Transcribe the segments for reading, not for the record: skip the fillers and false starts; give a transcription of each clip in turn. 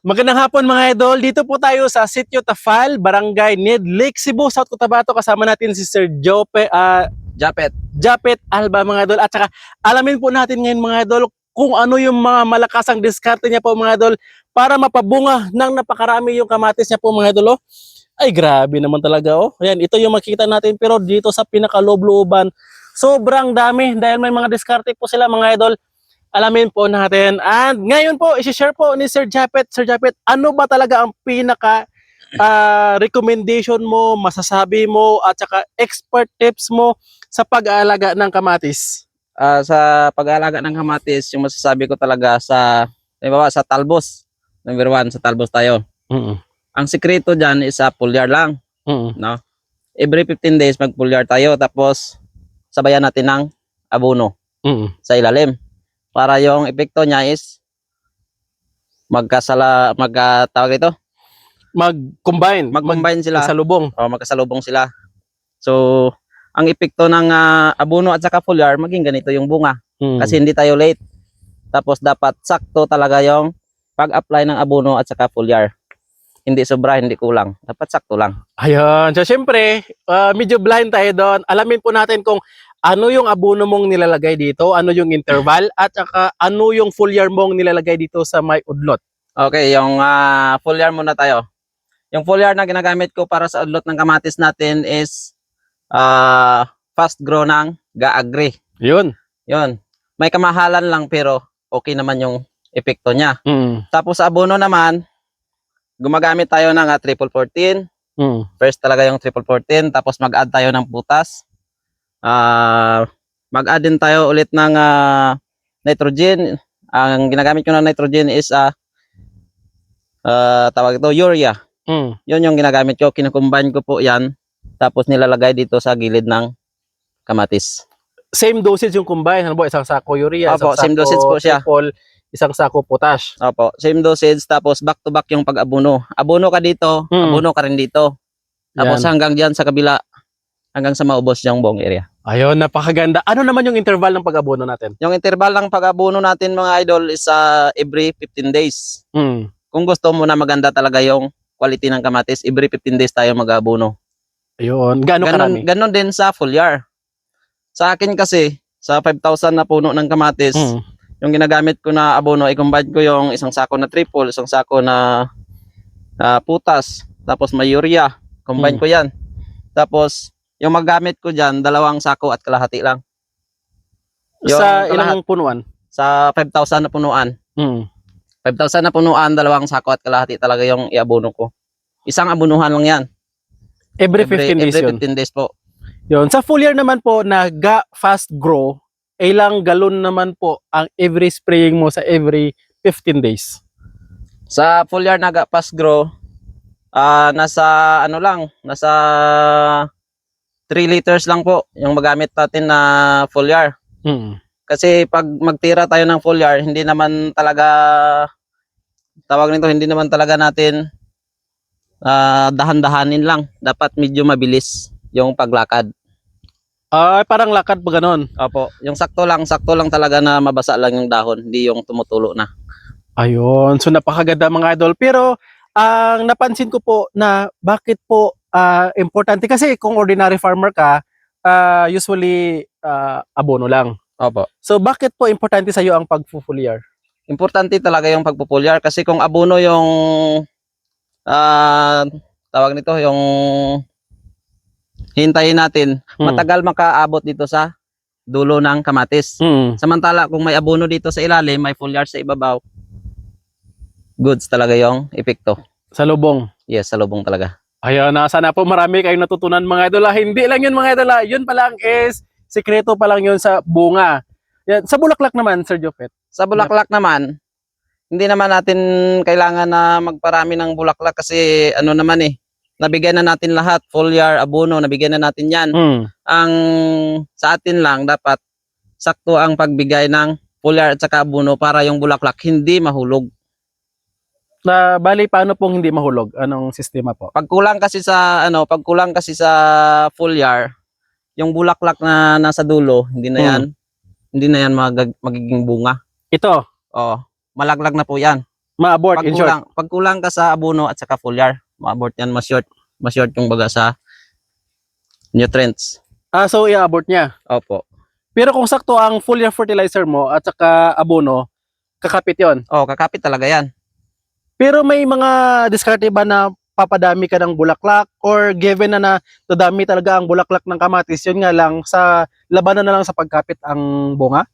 Magandang hapon mga idol. Dito po tayo sa Sitio Tafal, Barangay Ned, Lake Cebu, South Cotabato. Kasama natin si Sir Japet Alba mga idol. At saka alamin po natin ngayon mga idol kung ano yung mga malakasang diskarte niya po mga idol para mapabunga ng napakarami yung kamatis niya po mga idol. Oh. Ay grabe naman talaga oh. Ayan, ito yung makikita natin pero dito sa pinakaloob-looban sobrang dami dahil may mga diskarte po sila mga idol. Alamin po natin. And ngayon po, isi-share po ni Sir Japet. Sir Japet, ano ba talaga ang pinaka recommendation mo, masasabi mo, at saka expert tips mo sa pag-aalaga ng kamatis? Sa pag-aalaga ng kamatis, yung masasabi ko talaga sa talbos. Number one, sa talbos tayo. Ang sikreto dyan is foliar lang. No? Every 15 days mag-foliar tayo, tapos sabayan natin ng abono sa ilalim. Para yung epekto niya is magkatawag ito? Mag-combine sila. Magkasalubong. Magkasalubong sila. So, ang epekto ng abono at saka foliar, maging ganito yung bunga. Kasi hindi tayo late. Tapos dapat sakto talaga yung pag-apply ng abono at saka foliar. Hindi sobra, hindi kulang. Dapat sakto lang. Ayun. So, syempre, medyo blind tayo doon. Alamin po natin kung ano yung abono mong nilalagay dito, ano yung interval, at saka ano yung foliar mong nilalagay dito sa may udlot. Okay, yung foliar muna tayo. Yung foliar na ginagamit ko para sa udlot ng kamatis natin is fast grow ng Ga-Agri. Yun. Yun. May kamahalan lang pero okay naman yung epekto niya. Tapos sa abono naman, gumagamit tayo ng 14-14. First talaga yung 14-14, tapos mag-add tayo ng putas. Mag-add din tayo ulit ng nitrogen. Ang ginagamit ko ng nitrogen is tawag ito urea. Yun yung ginagamit ko, kinukumbine ko po yan, tapos nilalagay dito sa gilid ng kamatis. Same dosage yung combine, ano po, isang sako urea, Opo, isang same sako dosage po siya. triple, isang sako potash. Opo, same dosage, tapos back to back yung pag-abono. Abono ka dito, abono ka rin dito. Tapos hanggang diyan sa kabila, hanggang sa maubos yung buong area. Ayun, napakaganda. Ano naman yung interval ng pag-abono natin? Yung interval ng pag-abono natin mga idol is every 15 days. Kung gusto mo na maganda talaga yung quality ng kamatis, every 15 days tayo mag-abono. Ayun, karami? Ganon din sa foliar. Sa akin kasi, sa 5,000 na puno ng kamatis, yung ginagamit ko na abono, i-combine ko yung isang sako na triple, isang sako na putas, tapos may urea, combine ko yan. Tapos, yung magamit ko dyan, 2 sako at kalahati lang. Yung sa ilang punuan? Sa 5,000 na punuan. 5,000 na punuan, 2 sako at kalahati talaga yung iabono ko. Isang abonuhan lang yan. Every 15 days every yun? 15 days po. Yun. Sa foliar naman po na fast grow, ilang galon naman po ang every spraying mo sa every 15 days? Sa foliar na fast grow, nasa nasa 3 liters lang po yung magamit natin na foliar. Kasi pag magtira tayo ng foliar, hindi naman talaga natin dahan-dahanin lang. Dapat medyo mabilis yung paglakad. Parang lakad pa ganon? Opo, yung sakto lang talaga na mabasa lang yung dahon, hindi yung tumutulo na. Ayun, so napakaganda mga idol. Pero ang napansin ko po na bakit po importante, kasi kung ordinary farmer ka, usually abono lang. Opo. So bakit po importante sa iyo ang pagfufoliar? Importante talaga yung pagpupoliar kasi kung abono yung tawag nito, yung hintayin natin, matagal makaabot dito sa dulo ng kamatis. Samantala kung may abono dito sa ilalim, may foliar sa ibabaw, goods talaga yung epekto. Sa lubong? Yes, sa lubong talaga. Ayun, sana po marami kayong natutunan mga idol. Hindi lang yun mga idol. Yun pa lang is, sikreto pa lang yun sa bunga. Yan. Sa bulaklak naman, Sir Japet? Sa bulaklak naman, hindi naman natin kailangan na magparami ng bulaklak kasi nabigyan na natin lahat, foliar, abono, nabigyan na natin yan. Ang sa atin lang, dapat sakto ang pagbigay ng foliar at saka abono para yung bulaklak hindi mahulog. Bali, paano pong hindi mahulog? Anong sistema po? Pagkulang kasi sa foliar, yung bulaklak na nasa dulo, hindi na yan magiging bunga. Ito? Oh, malaglag na po yan. Ma-abort, in short. Pag kulang ka sa abono at saka foliar, ma-abort yan, ma-short yung baga sa nutrients. So i-abort niya. Opo. Pero kung sakto ang foliar fertilizer mo at saka abono, kakapit yon. Kakapit talaga yan. Pero may mga diskarte ba na papadami ka ng bulaklak or given na dadami talaga ang bulaklak ng kamatis, yun nga lang sa labanan na lang sa pagkapit ang bunga?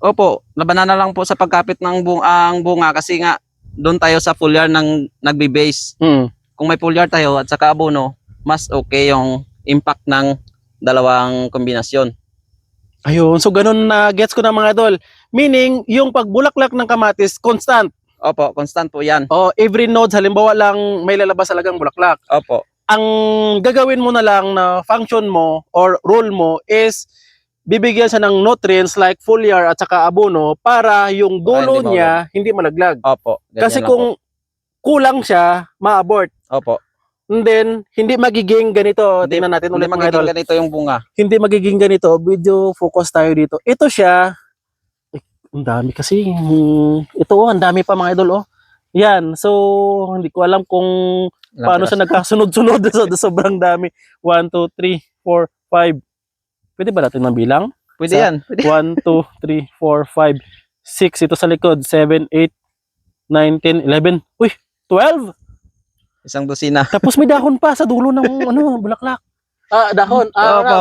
Opo, labanan na lang po sa pagkapit ng ang bunga kasi nga doon tayo sa foliar ng nagbe-base. Kung may foliar tayo at saka abono, mas okay yung impact ng dalawang kombinasyon. Ayun, so ganun na gets ko na mga idol. Meaning, yung pagbulaklak ng kamatis, constant. Opo, constant po yan. Every node, halimbawa lang may lalabas talagang bulaklak. Opo. Ang gagawin mo na lang na function mo or role mo is bibigyan siya ng nutrients like foliar at saka abono para yung dulo niya hindi malaglag. Opo. Kasi kung kulang siya, ma-abort. Opo. And then, hindi magiging ganito. Tingnan natin ulit mga idol. Ganito yung bunga. Hindi magiging ganito. Video focus tayo dito. Ito siya. Ang dami kasi. Ito ang dami pa mga idol Yan. So, hindi ko alam kung paano siya nagkasunod-sunod. Sobrang dami. 1, 2, 3, 4, 5. Pwede ba natin mabilang? Pwede yan. 1, 2, 3, 4, 5, 6. Ito sa likod. 7, 8, 9, 10, 11. Uy, 12. Isang dosina. Tapos may dahon pa sa dulo ng bulaklak. Dahon.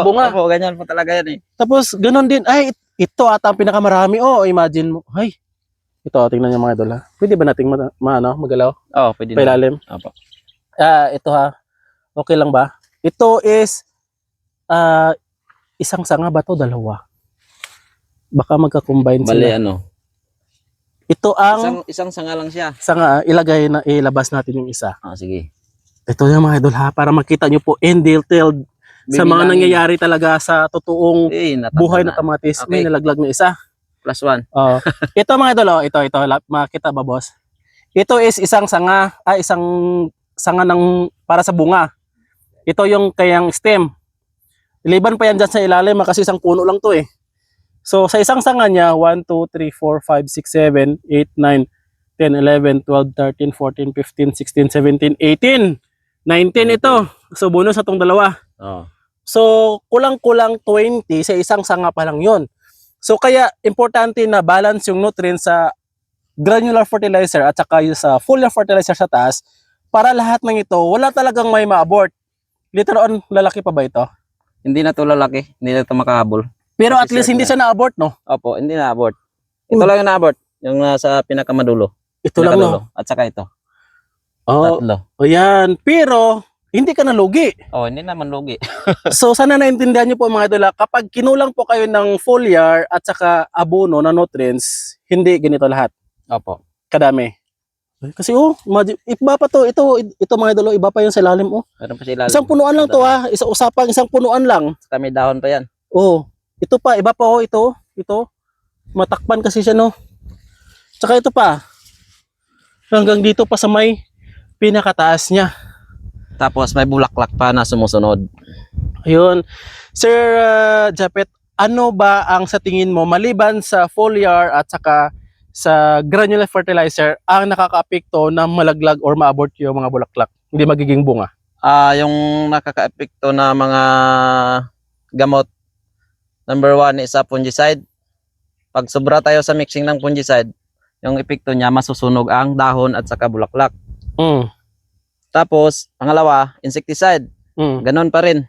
Bunga. Opo, ganyan po talaga yan eh. Tapos ganun din. Ay, ito ata ang pinakamarami. Imagine mo. Ay, ito, tingnan niyo mga idol ha. Pwede ba nating magalaw? Pwede na. Pailalim. Opo. Ito ha. Okay lang ba? Ito is isang sanga ba to? Dalawa. Baka magka-combine Bali sila. Ito ang isang sanga lang siya. sanga, ilabas natin yung isa. Sige. Ito yung mga idol ha, para makita nyo po in detailed sa mga nangyayari talaga sa totoong buhay na kamatis. Okay. May nalaglag na isa. +1. Ito mga idol, ito, makita ba boss? Ito is isang sanga para sa bunga. Ito yung kayang stem. Iliban pa yan dyan sa ilalim kasi isang puno lang to eh. So sa isang sanga niya, 1, 2, 3, 4, 5, 6, 7, 8, 9, 10, 11, 12, 13, 14, 15, 16, 17, 18, 19 ito. So bonus na tong dalawa. So kulang-kulang 20 sa isang sanga pa lang yon. So kaya importante na balance yung nutrients sa granular fertilizer at saka yung sa foliar fertilizer sa taas para lahat ng ito wala talagang may ma-abort. Later on, lalaki pa ba ito? Hindi na to lalaki, hindi na to makahabol. Pero at least hindi siya na-abort, no? Opo, hindi na-abort. Ito lang yung na-abort, yung nasa pinakamadulo. Ito lang, no? At saka ito. Oh, Tatlo. yan. Pero, hindi ka nalugi. Hindi naman lugi. So, sana naintindihan niyo po mga idol, kapag kinulang po kayo ng foliar at saka abono na nutrients, hindi ganito lahat. Opo. Kadami. Kasi iba pa to. Ito mga idol, iba pa yung sa ilalim. Meron pa sa ilalim. Isang punuan lang to ha. Isang punuan lang. Saka may dahon pa yan. Ito pa, iba pa ito. Matakpan kasi siya no. Tsaka ito pa. Hanggang dito pa sa may pinakataas niya. Tapos may bulaklak pa na sumusunod. Ayun. Sir Japet, ano ba ang sa tingin mo maliban sa foliar at saka sa granular fertilizer ang nakakaapekto na malaglag or maabort yung mga bulaklak? Hindi magiging bunga. Yung nakakaapekto na mga gamot, number 1 is fungicide. Pag sobra tayo sa mixing ng fungicide, yung epekto niya masusunog ang dahon at saka bulaklak. Tapos, pangalawa, insecticide. Ganon pa rin.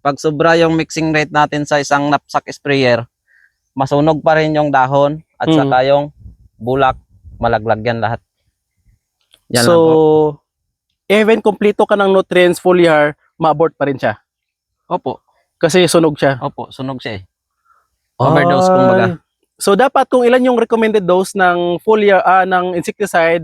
Pag sobra yung mixing rate natin sa isang knapsack sprayer, masunog pa rin yung dahon at saka yung bulak, malaglag yan lahat. Yan so, even kompleto ka ng nutrients foliar, ma-abort pa rin siya? Opo. Kasi sunog siya? Opo, sunog siya eh. Overdose kumbaga. So dapat kung ilan yung recommended dose ng foliar, ng insecticide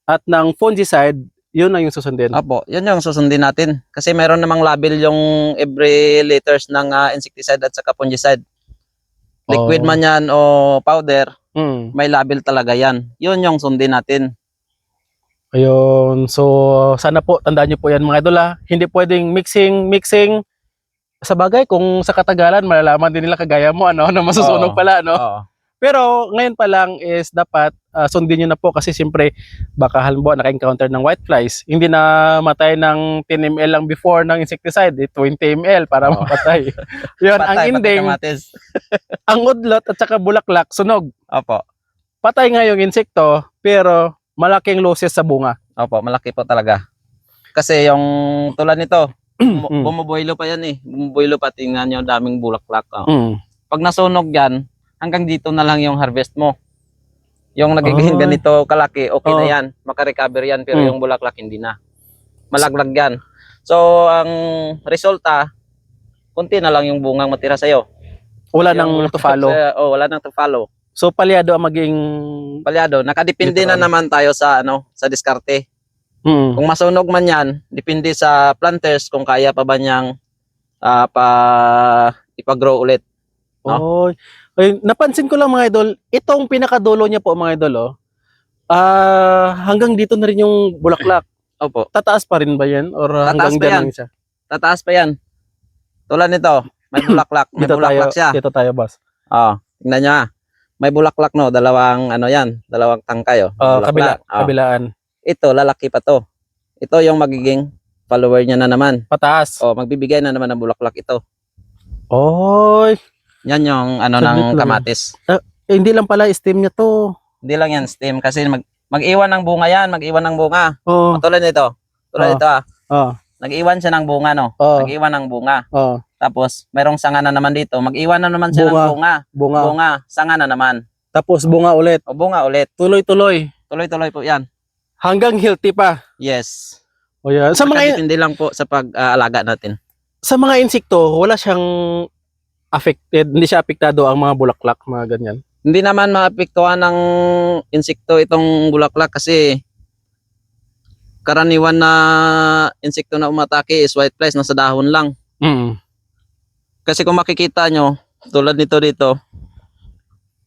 at ng fungicide, yun ang yung susundin. Opo, yun yung susundin natin. Kasi meron namang label yung every liters ng insecticide at saka fungicide. Liquid man yan o powder, may label talaga yan. Yun yung sundin natin. Ayun. So sana po, tandaan nyo po yan mga idol ha. Hindi pwedeng mixing. Sa bagay, kung sa katagalan, malalaman din nila kagaya mo, na masusunog pala, no? Pero ngayon pa lang is dapat sundin nyo na po kasi siyempre baka halimbawa naka-encounter ng whiteflies. Hindi na matay ng 10 ml lang before ng insecticide, 20 ml para Oo. mapatay. Yun, ang Patay, pati ending, kamatis. ang udlot at saka bulaklak, sunog. Opo. Patay nga yung insekto, pero malaking losses sa bunga. Opo, malaki po talaga. Kasi yung tulad nito, Mm. bumubuelo pa yan eh. Bumubuelo pa, tingnan nyo, daming bulaklak. Oh. Mm. Pag nasunog yan, hanggang dito na lang yung harvest mo. Yung nagiging Ay. ganito kalaki, okay na Oh. yan. Makarecover yan, pero Mm. yung bulaklak hindi na. Malaglag yan. So, ang resulta, kunti na lang yung bungang matira sa'yo. Wala Yung nang to bulaklak follow. wala nang to follow. So palyado ang maging Palyado, nakadepende na Literal. naman tayo sa sa diskarte. mm. Kung masunog man yan, depende sa planters kung kaya pa ba niyang ipa-grow ulit. Oy. Ay, napansin ko lang mga idol, itong pinakadulo niya po mga idol, hanggang dito na rin yung bulaklak. Opo, Tataas pa rin ba yan? Or Tataas hanggang pa dyan yan. lang siya? tataas pa yan. Tulad nito, may bulaklak. May bulaklak siya. Dito tayo, boss. Tingnan niyo May bulaklak no, dalawang dalawang tangkay Kabila, bulaklak. kabilaan. Ito, lalaki pa to. Ito yung magiging follower niya na naman. Pataas. Magbibigay na naman ng bulaklak ito. Oy. Yan yung Saglit ng lang. kamatis. Hindi lang pala stem niya to. Hindi lang yan stem kasi mag-iwan ng bunga yan, mag-iwan ng bunga. Oh. Tulad nito. Tulad nito Oh. Nag-iwan siya ng bunga no. Oh. Nag-iwan ng bunga. Oh. Tapos mayroong sanga na naman dito. Mag-iwan na naman siya ng bunga. Bunga. Bunga, sanga na naman. Tapos bunga ulit. O bunga ulit. Tuloy-tuloy. Tuloy-tuloy po yan. Hanggang healthy pa. Yes. O yan. Nakadepende lang po sa pag-aalaga natin. Sa mga insekto, wala siyang affected, hindi siya apektado ang mga bulaklak, mga ganyan. Hindi naman maapektuhan ng insekto itong bulaklak kasi karaniwan na insekto na umatake is whiteflies, nasa dahon lang. Mm. Kasi kung makikita nyo, tulad nito dito,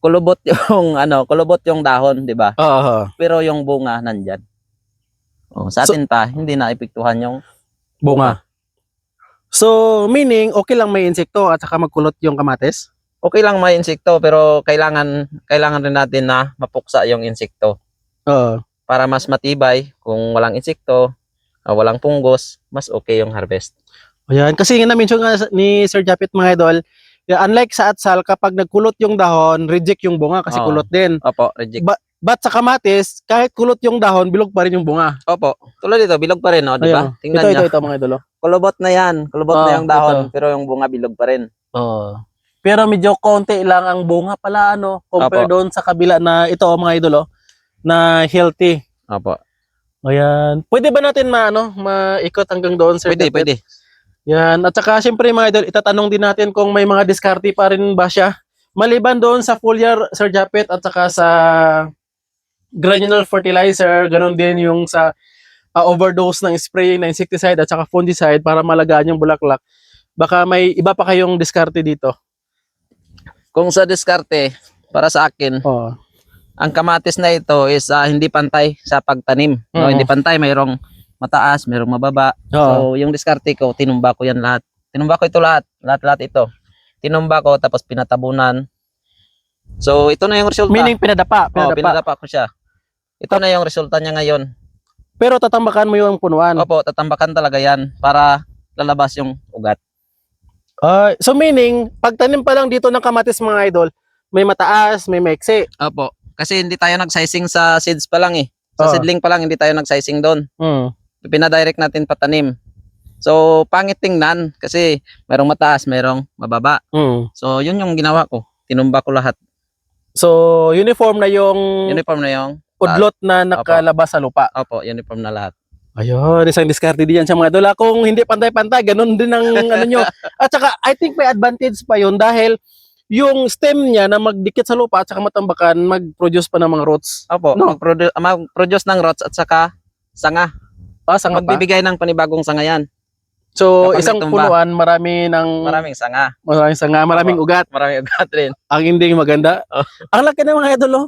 kulubot yung kulubot yung dahon, 'di ba? Oo. Pero yung bunga nandyan. Sa atin pa hindi na epektuhan yung Bunga. So, meaning, okay lang may insekto at saka magkulot yung kamatis? Okay lang may insekto pero kailangan rin natin na mapuksa yung insekto Oo. para mas matibay. Kung walang insekto, walang punggos, mas okay yung harvest. Ayan. Kasi nga na-mention nga ni Sir Japit mga idol, unlike sa atsal, kapag nagkulot yung dahon, reject yung bunga kasi Oo. kulot din. Opo, reject. But sa kamatis, kahit kulot yung dahon, bilog pa rin yung bunga. Opo, tulad dito, bilog pa rin, di ba? Ayun. Tingnan niyo. Ito mga idol. Kulubot na yan. Kulubot na Oo, yung dahon, ito. pero yung bunga bilog pa rin. Oo. Pero medyo konti lang ang bunga pala, compare Opo. doon sa kabila na ito, mga idol, na healthy. Opo. Ayan. Pwede ba natin maikot hanggang doon, Sir Pwede, Japet? pwede. Yan. At saka, syempre, mga idol, itatanong din natin kung may mga diskarte pa rin ba siya. Maliban doon sa foliar, Sir Japet, at saka sa granular fertilizer, ganun din yung sa overdose ng spraying na insecticide at saka fungicide para malagaan yung bulaklak. Baka may iba pa kayong diskarte dito. Kung sa diskarte, para sa akin, Oh. ang kamatis na ito is hindi pantay sa pagtanim. No, Oo. hindi pantay, mayroong mataas, mayroong mababa. Oo. So, yung diskarte ko, tinumba ko yan lahat. Tinumba ko ito lahat. Lahat ito. Tinumba ko, tapos pinatabunan. So, ito na yung resulta. Meaning pinadapa. Pinadapa ko siya. Ito na yung resulta niya ngayon. Pero tatambakan mo yung punuan. Opo, tatambakan talaga yan para lalabas yung ugat. So meaning, pagtanim pa lang dito ng kamatis mga idol, may mataas, may maiksi. Opo. Kasi hindi tayo nag-sizing sa seeds pa lang eh. Sa Oo. seedling pa lang, hindi tayo nag-sizing doon. Hmm. Pinadirect natin patanim. So, pangit tingnan kasi merong mataas, merong mababa. Hmm. So, yun yung ginawa ko. Tinumba ko lahat. So, uniform na yung Uniform na yung, udlot na nakalabas sa lupa. opo, uniform na lahat. Ayun, isang diskarte din yan sa mga idol. Kung hindi pantay-pantay, ganun din ang ano nyo. At saka, I think may advantage pa yun dahil yung stem niya na magdikit sa lupa at saka matambakan, mag-produce pa ng mga roots. Opo, No. mag-produce ng roots at saka sanga. Sanga pa. Magbibigay ng panibagong sanga yan. So, kapag isang natumba. punuan, marami ng Maraming sanga. maraming sanga, maraming ugat. Maraming ugat rin. Ang ending maganda. Oh. Ang laki ng mga idol,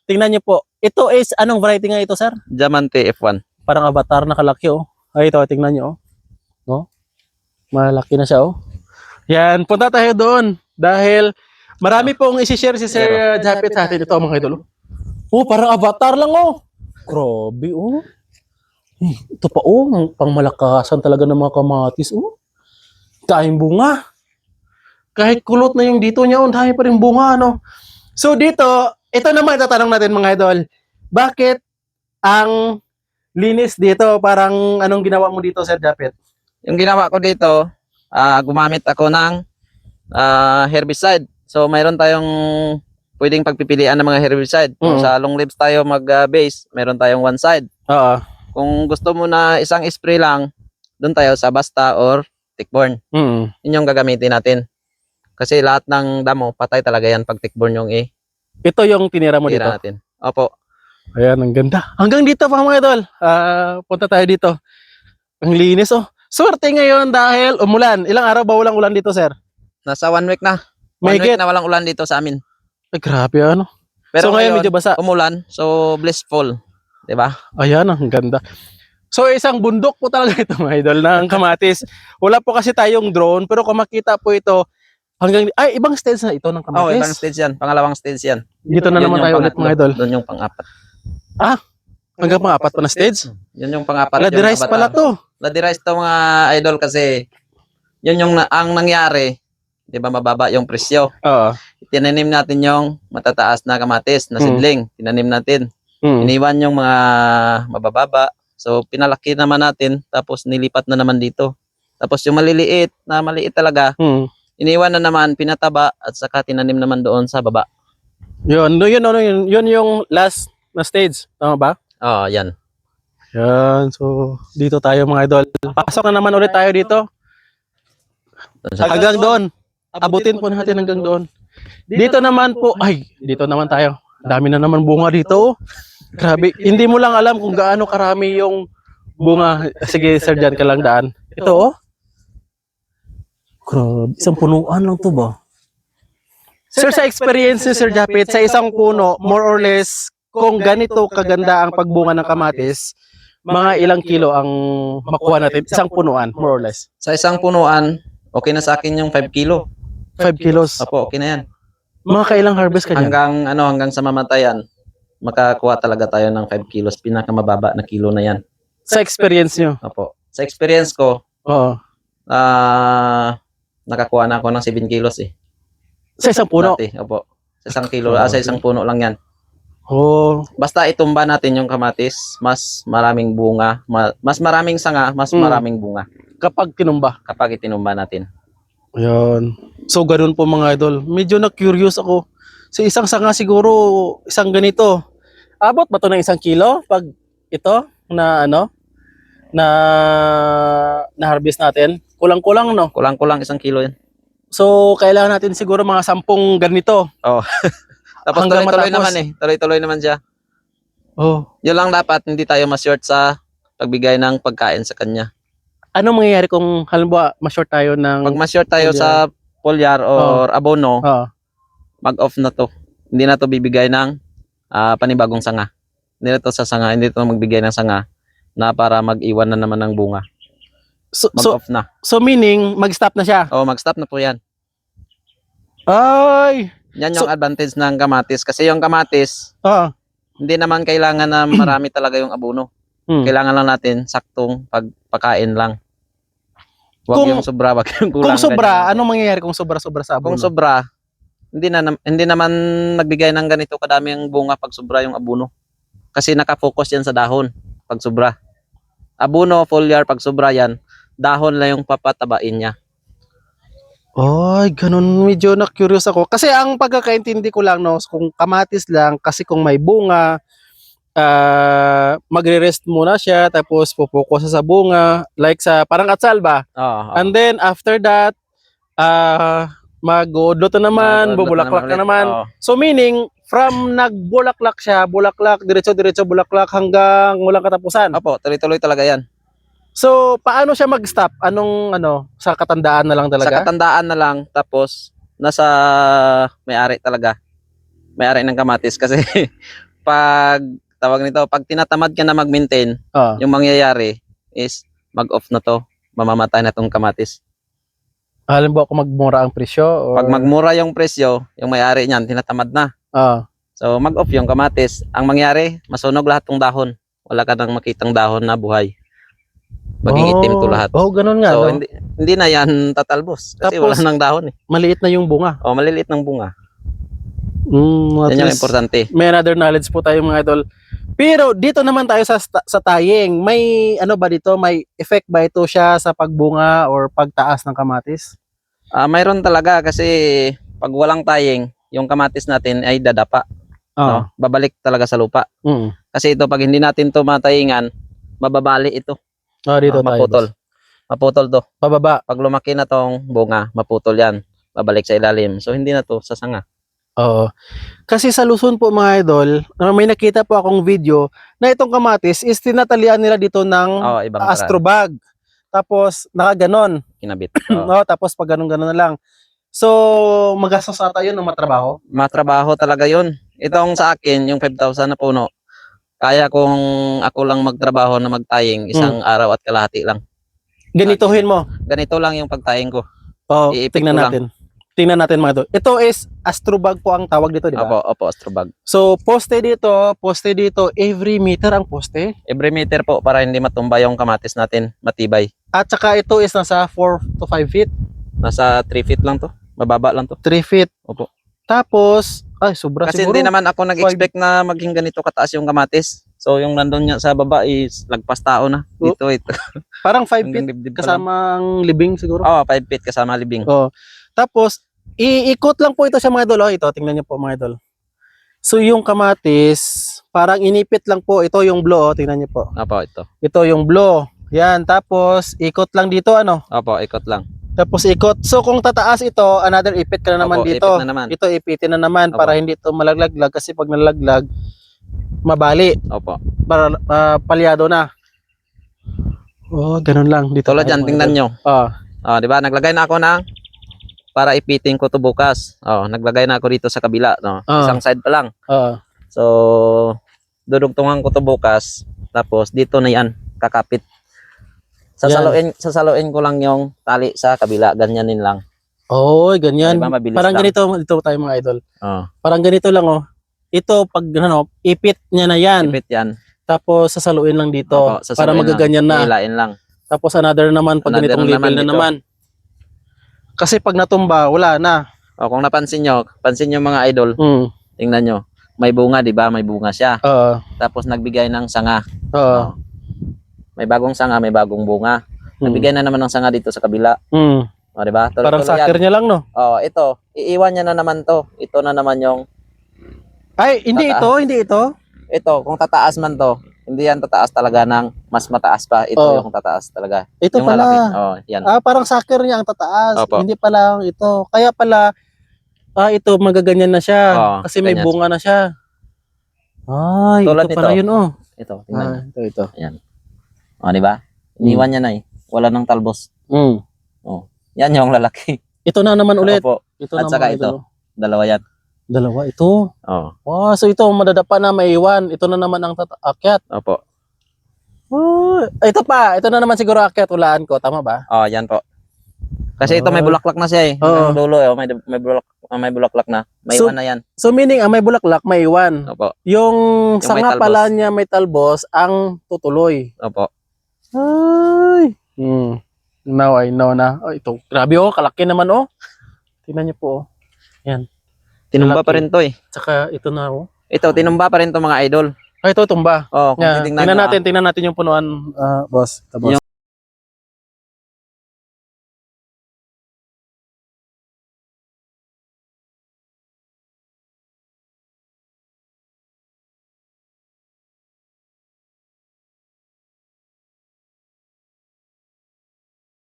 Tingnan niyo po. Ito is, anong variety nga ito, sir? Diamante F1. Parang avatar na kalaki, Ay, ito, tingnan niyo, No? Malaki na siya, Yan, punta tayo doon. Dahil, Marami pong isi-share si Sir Japet sa atin. Ito mga idol. Oh, parang avatar lang oh. Grabe oh. Ito pa oh, pangmalakasan talaga ng mga kamatis oh. Daming bunga. Kahit kulot na yung dito niya, oh, dami pa rin bunga no. So dito, ito naman itatanong natin mga idol. Bakit ang linis dito? Parang anong ginawa mo dito, Sir Japet? Yung ginawa ko dito, gumamit ako ng herbicide. So mayroon tayong pwedeng pagpipilian ng mga herbicide. Kung sa long leaves tayo mag-base, meron tayong one side. Oo. Kung gusto mo na isang spray lang, doon tayo sa Basta or Tickborn. Mm. Yun yung gagamitin natin. Kasi lahat ng damo, patay talaga yan pag Tickborn yung Ito yung tinira mo dito. tira natin. Opo. Ayan, ang ganda. Hanggang dito pa mga idol. Punta tayo dito. Ang linis oh. Swerte ngayon dahil umulan. Ilang araw ba walang ulan dito, sir? Nasa 1 week na. 1 May week get. na walang ulan dito sa amin. Ay, grabe ano. Pero So ngayon medyo basa. umulan, so blissful. 'Di ba? Ayan, ang ganda. So isang bundok po talaga ito mga idol ng kamatis. Wala po kasi tayong drone pero kung makita po ito hanggang ibang stage na ito ng Oh, kamatis. ibang stage yan. Pangalawang stage yan. Dito na Yun naman yung tayo ulit pangatlo. mga idol. Doon yung pang-apat. Hanggang mga apat pa na stage. Yun yung pang-apat. Bloody rice pala to. Bloody rice to mga idol kasi yun yung ang nangyari. 'Di ba mababa yung presyo. Oo. Tinanim natin yung matataas na kamatis na seedling. Tinanim natin. Mm. Iniwan yung mga mabababa. So pinalaki naman natin tapos nilipat na naman dito. Tapos yung maliliit na maliit talaga, Mm. iniwan na naman, pinataba at saka tinanim naman doon sa baba. Yun yung last na stage. Tama ba? Oh, yan. Yan. So, dito tayo mga idol. Pasok na naman ulit tayo dito. Hanggang doon. Abutin po natin hanggang doon. Dito naman po, dito naman tayo. Dami na naman bunga dito. Grabe. Hindi mo lang alam kung gaano karami yung bunga. Sige, sir, dyan ka lang daan. Ito, oh. Grabe. Isang punuan lang to ba? Sir, sa experience ni Sir Japet, sa isang puno, more or less, kung ganito kaganda ang pagbunga ng kamatis, mga ilang kilo ang makuha natin? Isang punuan, more or less. Sa isang punuan, okay na sa akin yung 5 kilo. 5 kilos. Opo, okay na yan. Mga kailang harvest ka dyan? Hanggang sa mamatayan, makakuha talaga tayo ng 5 kilos. Pinakamababa na kilo na yan. Sa experience nyo? Opo. Sa experience ko, Oo. nakakuha na ako ng 7 kilos eh. Sa isang puno? Dati, opo. Sa isang kilo, sa isang puno lang yan. Oh. Basta itumba natin yung kamatis, mas maraming bunga, mas maraming sanga, mas maraming bunga Kapag tinumba. kapag itinumba natin. Ayan. So, ganun po mga idol. Medyo na-curious ako. Sa isang sanga siguro, isang ganito. Abot ba to ng 1 kilo? Pag ito, na harvest natin? Kulang-kulang, no? Kulang-kulang 1 kilo yan. So, kailangan natin siguro mga 10 ganito. Oh. Tapos Hanggang tuloy-tuloy matapos. naman eh. Tuloy-tuloy naman siya. Oh. Yun lang dapat, hindi tayo ma-short sa pagbigay ng pagkain sa kanya. Ano mangyayari kung halimbawa ma-short tayo ng... Pag ma-short tayo sa foliar or abono, Oh. mag-off na to. Hindi na to bibigay ng panibagong sanga. Hindi na to sa sanga, hindi to magbigay ng sanga na para mag-iwan na naman ng bunga. So, Mag-off na. so meaning, mag-stop na siya? O, mag-stop na po yan. Ay! Yan yung advantage ng kamatis. Kasi yung kamatis, Oo. hindi naman kailangan na marami talaga yung abono. Kailangan lang natin saktong pagpakain lang. Huwag yung sobra, wag yung kulang. Kung sobra, ganyan. anong mangyayari kung sobra-sobra sa abono? Kung sobra, hindi naman nagbigay ng ganito kadaming bunga pag sobra yung abono. Kasi nakafocus yan sa dahon pag sobra. Abono, foliar, pag sobra yan, dahon lang yung papatabain niya. Ay, ganun. Medyo na-curious ako. Kasi ang pagkakaintindi ko lang, no, kung kamatis lang, kasi kung may bunga, magre-rest muna siya, tapos pupokus sa bunga, like sa parang atsal ba? Oo. And then, after that, mag-uudlot na naman, bubulaklak na naman. Oo. So, meaning, from nagbulaklak siya, bulaklak, diretso-diretso bulaklak hanggang walang katapusan. Opo, tuloy-tuloy talaga yan. So, paano siya mag-stop? Anong, sa katandaan na lang Sa talaga? katandaan na lang, tapos nasa may-ari talaga. May-ari ng kamatis kasi pag pag tinatamad ka na mag-maintain, Oo. yung mangyayari is mag-off na to, mamamatay na tong kamatis. Halimbawa kung magmura ang presyo or Pag magmura yung presyo, yung may-ari niyan tinatamad na. ah, So mag-off yung kamatis. Ang mangyari, masunog lahat ng dahon. Wala ka nang makitang dahon na buhay. Maging itim to lahat. Oh, ganun nga, So no? hindi na yan tatalbos kasi Tapos, wala nang dahon eh. Maliit na yung bunga. O maliliit ng bunga. At Yan yung least, importante. may another knowledge po tayo mga idol. Pero dito naman tayo sa tying. May ano ba dito? May effect ba ito siya sa pagbunga or pagtaas ng kamatis? Mayroon talaga kasi pag walang tying, yung kamatis natin ay dadapa. No? Babalik talaga sa lupa. Mm. Kasi ito pag hindi natin to matayingan, mababali ito. Dito tayo. Maputol. Maputol to. Pababa. Pag lumaki na tong bunga, maputol yan. Babalik sa ilalim. So hindi na to sasanga. Oo. Kasi sa Luzon po mga idol, may nakita po akong video na itong kamatis is tinatalian nila dito ng Ibang astrobag. Tapos nakaganon. kinabit. No, tapos pag ganun-ganon na lang. So, magastos ata yun ng matrabaho. Matrabaho talaga yun. Itong sa akin, yung 5,000 na puno, kaya kung ako lang magtrabaho na magtaying, isang araw at kalahati lang. Ganituhin mo. Ganito lang yung pagtaying ko. Iipit Tingnan ko lang. natin. Tingnan natin mga idol. Ito is astrobag po ang tawag dito, di ba? Opo, astrobag. So, poste dito, every meter ang poste. Every meter po para hindi matumba yung kamatis natin, matibay. At saka ito is nasa 4 to 5 feet. Nasa 3 feet lang to. Mababa lang to. 3 feet. Opo. Tapos, sobra Kasi siguro. hindi naman ako nag-expect na maging ganito kataas yung kamatis. So yung nandun niya sa baba is lagpas tao na. Dito ito. Parang 5 feet Hanggang dibdib pa lang. kasama ang libing siguro. 5 feet kasama libing. Tapos, iikot lang po ito sa mga idol. Ito, tingnan niyo po mga idol. So yung kamatis, parang inipit lang po. Ito yung blow, tingnan niyo po. Opo, ito. Ito yung blow. Yan, tapos ikot lang dito Opo, ikot lang. Tapos ikot. So kung tataas ito, another ipit ka na naman Opo, dito. ipit na naman. Ito ipitin na naman Opo. para hindi ito malaglaglag kasi pag nalaglag, mabali. Opo. Para palyado na. Ganun lang dito. Tulad yan, tingnan nyo. Di ba? Naglagay na ako ng para ipitin ko to bukas. Naglagay na ako dito sa kabila, no. Isang side pa lang. So dudugtungan ko to bukas. Tapos dito na yan, kakapit. Sasaluin ko lang yung tali sa kabila, ganyanin lang. Ganyan. Diba, mabilis Parang lang. ganito dito tayo mga idol. Oh, Parang ganito lang Ito pag ipit niya na yan. ipit yan. Tapos sasaluin lang dito Opo, para sasaluin magaganyan na. Hilain lang. Tapos another naman pag Another ganitong level naman na dito. naman. Kasi pag natumba, wala na. Kung napansin nyo mga idol, Mm. tingnan nyo. May bunga, di ba? May bunga siya. Tapos nagbigay ng sanga. May bagong sanga, may bagong bunga. Nagbigay na naman ng sanga dito sa kabila. Di ba? Parang sucker niya lang, no? Ito. Iiwan niya na naman to. Ito na naman yung... Ay, hindi ito. Ito, kung tataas man to, hindi yan tataas talaga ng mas mataas pa. Ito yung tataas talaga. Ito Yung pala. malaki. Yan. Parang sucker niya ang tataas. Opo. Hindi pala ito. Kaya pala, ito magaganyan na siya. Kasi may ganyan. bunga na siya. Tulad ito pala nito. yun, Ito, tingnan nyo. Ito. Ayan. Di ba? Iniwan niya na eh. Wala nang talbos. Yan yung lalaki. Ito na naman ulit. Opo. Ito At naman saka idol. Dalawa yan. Dalawa, ito. Oh. So ito, madadapa na, may iwan. Ito na naman ang akyat. Opo. Ito na naman siguro akyat, ulaan ko. Tama ba? Yan po. Kasi ito may bulaklak na siya eh. Hanggang dulo may bulaklak na. May iwan na yan. So meaning, may bulaklak, may iwan. Opo. Yung may sanga talbos. pala niya may talbos, ang tutuloy. Opo. Now I know na. Ito, grabe kalaki naman Tingnan niyo po Yan. Tinumba Malaki. pa rin to eh. Tsaka ito na Ito, tinumba pa rin to mga idol. Ito tumba. Kung Yan. titingnan Tingnan natin yung punuan, boss. Ito, boss.